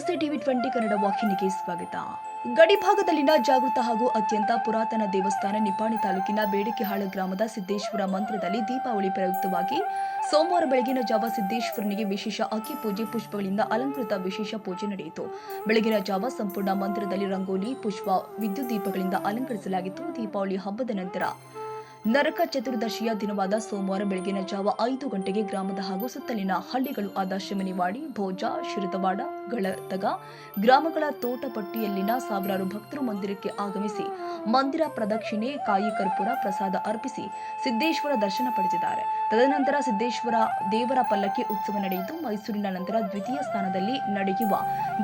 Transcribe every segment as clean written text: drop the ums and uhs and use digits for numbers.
ನಮಸ್ತೆ ಟಿವಿ20 ಕನ್ನಡ ವಾಹಿನಿಗೆ ಸ್ವಾಗತ. ಗಡಿಭಾಗದಲ್ಲಿನ ಜಾಗೃತ ಹಾಗೂ ಅತ್ಯಂತ ಪುರಾತನ ದೇವಸ್ಥಾನ ನಿಪ್ಪಾಣಿ ತಾಲೂಕಿನ ಬೇಡಿಕೆಹಾಳ ಗ್ರಾಮದ ಸಿದ್ದೇಶ್ವರ ಮಂದಿರದಲ್ಲಿ ದೀಪಾವಳಿ ಪ್ರಯುಕ್ತವಾಗಿ ಸೋಮವಾರ ಬೆಳಗಿನ ಜಾವ ಸಿದ್ದೇಶ್ವರನಿಗೆ ವಿಶೇಷ ಅಕ್ಕಿ ಪೂಜೆ ಪುಷ್ಪಗಳಿಂದ ಅಲಂಕೃತ ವಿಶೇಷ ಪೂಜೆ ನಡೆಯಿತು. ಬೆಳಗಿನ ಜಾವ ಸಂಪೂರ್ಣ ಮಂದಿರದಲ್ಲಿ ರಂಗೋಲಿ, ಪುಷ್ಪ, ವಿದ್ಯುತ್ ದೀಪಗಳಿಂದ ಅಲಂಕರಿಸಲಾಗಿತ್ತು. ದೀಪಾವಳಿ ಹಬ್ಬದ ನಂತರ ನರಕ ಚತುರ್ದಶಿಯ ದಿನವಾದ ಸೋಮವಾರ ಬೆಳಗಿನ ಜಾವ 5 ಗಂಟೆಗೆ ಗ್ರಾಮದ ಹಾಗೂ ಸುತ್ತಲಿನ ಹಳ್ಳಿಗಳು ಆದ ಶಿಮನಿವಾಡಿ, ಭೋಜ, ಶಿರದವಾಡ, ಗಳತಗ ಗ್ರಾಮಗಳ ತೋಟಪಟ್ಟಿಯಲ್ಲಿನ ಸಾವಿರಾರು ಭಕ್ತರು ಮಂದಿರಕ್ಕೆ ಆಗಮಿಸಿ ಮಂದಿರ ಪ್ರದಕ್ಷಿಣೆ, ಕಾಯಿ ಕರ್ಪೂರ, ಪ್ರಸಾದ ಅರ್ಪಿಸಿ ಸಿದ್ದೇಶ್ವರ ದರ್ಶನ ಪಡೆದಿದ್ದಾರೆ. ತದನಂತರ ಸಿದ್ದೇಶ್ವರ ದೇವರ ಪಲ್ಲಕ್ಕಿ ಉತ್ಸವ ನಡೆಯಿತು. ಮೈಸೂರಿನ ನಂತರ ದ್ವಿತೀಯ ಸ್ಥಾನದಲ್ಲಿ ನಡೆಯುವ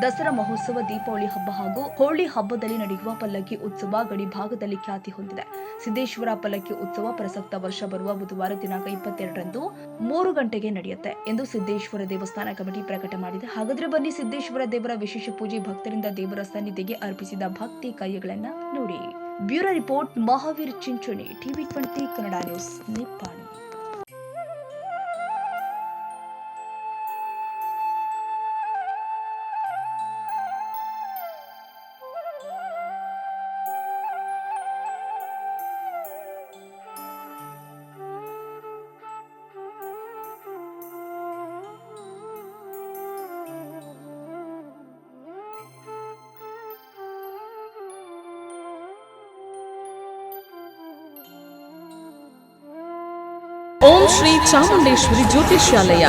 ದಸರಾ ಮಹೋತ್ಸವ, ದೀಪಾವಳಿ ಹಬ್ಬ ಹಾಗೂ ಹೋಳಿ ಹಬ್ಬದಲ್ಲಿ ನಡೆಯುವ ಪಲ್ಲಕ್ಕಿ ಉತ್ಸವ ಗಡಿ ಭಾಗದಲ್ಲಿ ಖ್ಯಾತಿ ಹೊಂದಿದೆ. ಸಿದ್ದೇಶ್ವರ ಪಲ್ಲಕ್ಕಿ ಉತ್ಸವ ಪ್ರಸಕ್ತ ವರ್ಷ ಬರುವ ಬುಧವಾರ ದಿನಾಂಕ 22ರಂದು 3 ಗಂಟೆಗೆ ನಡೆಯುತ್ತೆ ಎಂದು ಸಿದ್ದೇಶ್ವರ ದೇವಸ್ಥಾನ ಕಮಿಟಿ ಪ್ರಕಟ ಮಾಡಿದೆ. ಹಾಗಾದ್ರೆ ಬನ್ನಿ ಸಿದ್ದೇಶ್ವರ ದೇವರ ವಿಶೇಷ ಪೂಜೆ ಭಕ್ತರಿಂದ ದೇವರ ಸನ್ನಿಧಿಗೆ ಅರ್ಪಿಸಿದ ಭಕ್ತಿ ಕೈಗಳನ್ನ ನೋಡಿ. ಬ್ಯೂರೋ ರಿಪೋರ್ಟ್, ಮಹಾವೀರ್ ಚಿಂಚೋಣಿ, ಟಿವಿ20 ಕನ್ನಡ ನ್ಯೂಸ್, ನಿಪ್ಪಾಣಿ. ಓಂ ಶ್ರೀ ಚಾಮುಂಡೇಶ್ವರಿ ಜ್ಯೋತಿಷ್ಯಾಲಯ,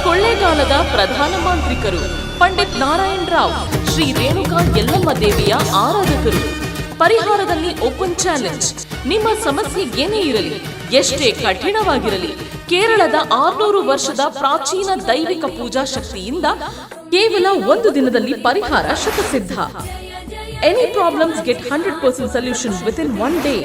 ಕೊಳ್ಳೇಗಾಲದ ಪ್ರಧಾನ ಮಾಂತ್ರಿಕರು ಪಂಡಿತ್ ನಾರಾಯಣ್ ರಾವ್, ಶ್ರೀ ರೇಣುಕಾ ಯಲ್ಲಮ್ಮ ದೇವಿಯ ಆರಾಧಕರು. ಪರಿಹಾರದಲ್ಲಿ ಓಪನ್ ಚಾಲೆಂಜ್. ನಿಮ್ಮ ಸಮಸ್ಯೆ ಏನೇ ಇರಲಿ, ಎಷ್ಟೇ ಕಠಿಣವಾಗಿರಲಿ, ಕೇರಳದ 600 ವರ್ಷದ ಪ್ರಾಚೀನ ದೈವಿಕ ಪೂಜಾ ಶಕ್ತಿಯಿಂದ ಕೇವಲ 1 ದಿನದಲ್ಲಿ ಪರಿಹಾರ ಶತಸಿದ್ಧ. Any problems get 100% solution within 1 day.